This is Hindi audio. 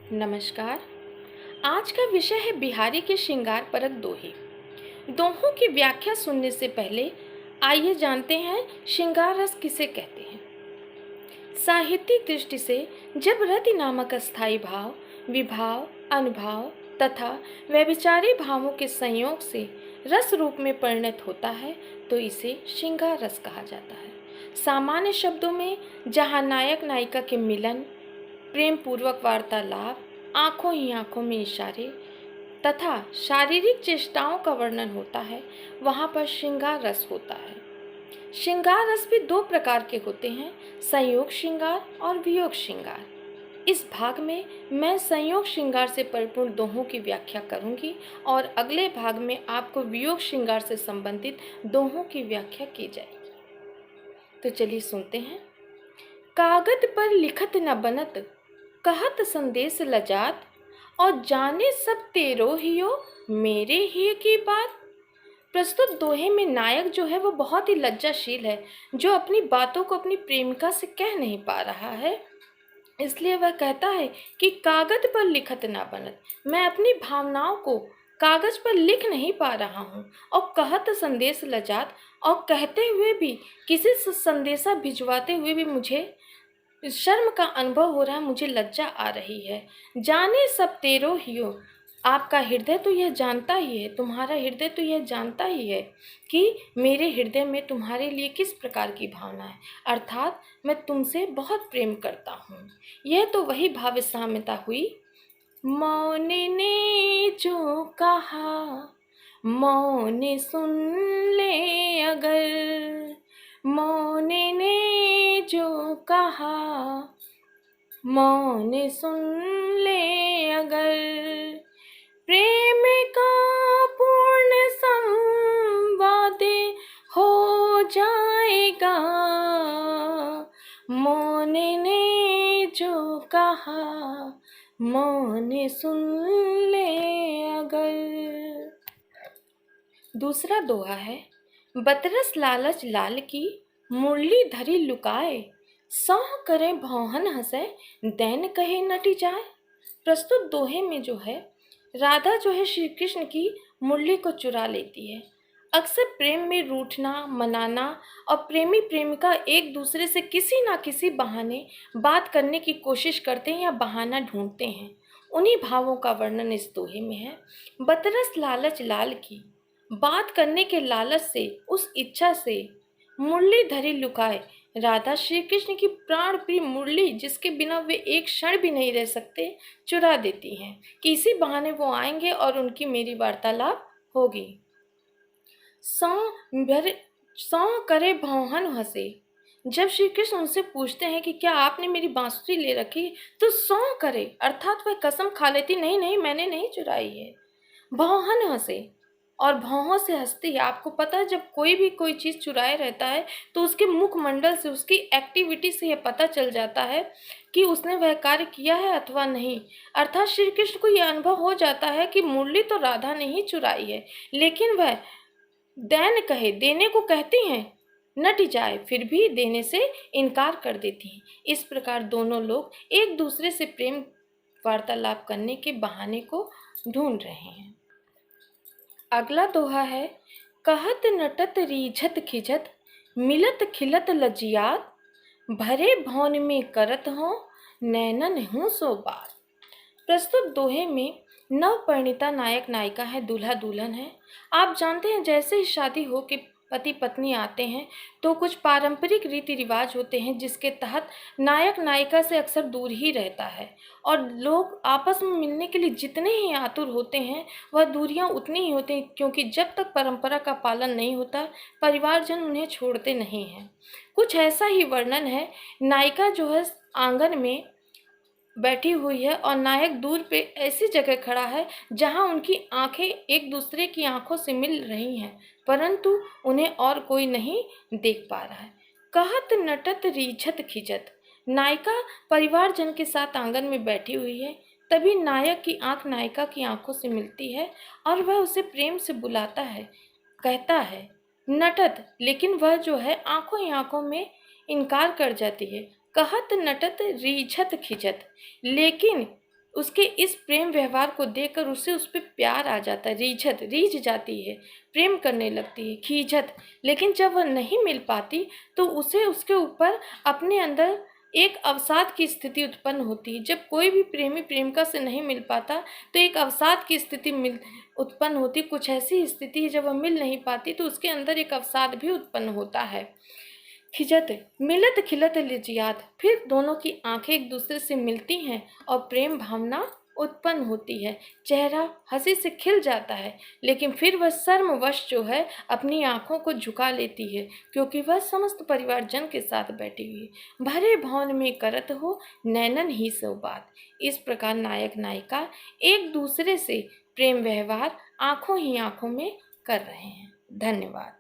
नमस्कार। आज का विषय है बिहारी के श्रृंगार परक दोहे। दोहों की व्याख्या सुनने से पहले आइए जानते हैं श्रृंगार रस किसे कहते हैं। साहित्यिक दृष्टि से जब रति नामक अस्थायी भाव, विभाव, अनुभाव तथा व्यभिचारी भावों के संयोग से रस रूप में परिणत होता है तो इसे श्रृंगार रस कहा जाता है। सामान्य शब्दों में जहाँ नायक नायिका के मिलन, प्रेम पूर्वक वार्तालाप, आंखों ही आंखों में इशारे तथा शारीरिक चेष्टाओं का वर्णन होता है, वहाँ पर श्रृंगार रस होता है। श्रृंगार रस भी दो प्रकार के होते हैं, संयोग श्रृंगार और वियोग श्रृंगार। इस भाग में मैं संयोग श्रृंगार से परिपूर्ण दोहों की व्याख्या करूंगी और अगले भाग में आपको वियोग श्रृंगार से संबंधित दोहों की व्याख्या की जाएगी। तो चलिए सुनते हैं। कागद पर लिखत न बनत, कहत संदेश लजात, और जाने सब तेरो हियो, मेरे ही की बात। प्रस्तुत दोहे में नायक जो है वो बहुत ही लज्जाशील है, जो अपनी बातों को अपनी प्रेमिका से कह नहीं पा रहा है। इसलिए वह कहता है कि कागज पर लिखत ना बनत, मैं अपनी भावनाओं को कागज पर लिख नहीं पा रहा हूँ। और कहत संदेश लजात, और कहते हुए भी, किसी से संदेशा भिजवाते हुए भी मुझे शर्म का अनुभव हो रहा है, मुझे लज्जा आ रही है। जाने सब तेरो हियो, आपका हृदय तो यह जानता ही है, तुम्हारा हृदय तो यह जानता ही है कि मेरे हृदय में तुम्हारे लिए किस प्रकार की भावना है, अर्थात मैं तुमसे बहुत प्रेम करता हूँ। यह तो वही भाव साम्यता हुई। मौन ने जो कहा, मौन सुन ले अगर, मौन ने जो कहा, मौन सुन ले अगर, प्रेम का पूर्ण संवाद हो जाएगा। मौन ने जो कहा, मौन सुन ले अगर। दूसरा दोहा है। बतरस लालच लाल की, मुरली धरी लुकाए, सौह करे भौहन हंसे, दैन कहे नटी जाए। प्रस्तुत दोहे में जो है, राधा जो है श्री कृष्ण की मुरली को चुरा लेती है। अक्सर प्रेम में रूठना, मनाना और प्रेमी प्रेमिका एक दूसरे से किसी ना किसी बहाने बात करने की कोशिश करते हैं या बहाना ढूंढते हैं। उन्हीं भावों का वर्णन इस दोहे में है। बतरस लालच लाल की, बात करने के लालच से, उस इच्छा से, मुरली धरी लुकाए, राधा श्री कृष्ण की प्राण प्रिय मुरली, जिसके बिना वे एक क्षण भी नहीं रह सकते, चुरा देती हैं कि इसी बहाने वो आएंगे और उनकी मेरी वार्तालाप होगी। सौ करे भौहन हंसे, जब श्री कृष्ण उनसे पूछते हैं कि क्या आपने मेरी बांसुरी ले रखी, तो सौ करे अर्थात वह कसम खा लेती, नहीं नहीं मैंने नहीं चुराई है। भौहन हंसे, और भौहों से हंसती है। आपको पता है, जब कोई भी कोई चीज़ चुराए रहता है तो उसके मुखमंडल से, उसकी एक्टिविटी से यह पता चल जाता है कि उसने वह कार्य किया है अथवा नहीं। अर्थात श्री कृष्ण को यह अनुभव हो जाता है कि मुरली तो राधा ने ही चुराई है, लेकिन वह दैन कहे, देने को कहती हैं, नट जाए, फिर भी देने से इनकार कर देती हैं। इस प्रकार दोनों लोग एक दूसरे से प्रेम वार्तालाप करने के बहाने को ढूंढ रहे हैं। अगला दोहा है। कहत नटत रीझत खिझत, मिलत खिलत लजियात, भरे भौन में करत हो, नैनन हूँ सो बात। प्रस्तुत दोहे में नवपरिणीता नायक नायिका है, दूल्हा दुल्हन है। आप जानते हैं, जैसे ही शादी हो के पति पत्नी आते हैं तो कुछ पारंपरिक रीति रिवाज होते हैं जिसके तहत नायक नायिका से अक्सर दूर ही रहता है, और लोग आपस में मिलने के लिए जितने ही आतुर होते हैं वह दूरियां उतनी ही होती हैं, क्योंकि जब तक परंपरा का पालन नहीं होता परिवारजन उन्हें छोड़ते नहीं हैं। कुछ ऐसा ही वर्णन है। नायिका जो है आंगन में बैठी हुई है और नायक दूर पे ऐसी जगह खड़ा है जहां उनकी आंखें एक दूसरे की आंखों से मिल रही हैं, परंतु उन्हें और कोई नहीं देख पा रहा है। कहत नटत रीझत खिझत, नायिका परिवारजन के साथ आंगन में बैठी हुई है, तभी नायक की आंख नायिका की आंखों से मिलती है और वह उसे प्रेम से बुलाता है, कहता है नटत, लेकिन वह जो है आंखों ही आंखों में इनकार कर जाती है। कहत नटत रीझत खिझत, लेकिन उसके इस प्रेम व्यवहार को देखकर उसे उस पे प्यार आ जाता है, रीझ जाती है, प्रेम करने लगती है, खींचत। लेकिन जब वह नहीं मिल पाती तो उसे उसके ऊपर अपने अंदर एक अवसाद की स्थिति उत्पन्न होती है। जब कोई भी प्रेमी प्रेमिका से नहीं मिल पाता तो एक अवसाद की स्थिति उत्पन्न होती। कुछ ऐसी स्थिति है जब वह मिल नहीं पाती तो उसके अंदर एक अवसाद भी उत्पन्न होता है। खिजत मिलत खिलत लिजियात, फिर दोनों की आंखें एक दूसरे से मिलती हैं और प्रेम भावना उत्पन्न होती है। चेहरा हंसी से खिल जाता है, लेकिन फिर वह शर्मवश जो है अपनी आंखों को झुका लेती है, क्योंकि वह समस्त परिवारजन के साथ बैठी हुई है। भरे भवन में करत हो नैनन ही सो बात। इस प्रकार नायक नायिका एक दूसरे से प्रेम व्यवहार आंखों ही आंखों में कर रहे हैं। धन्यवाद।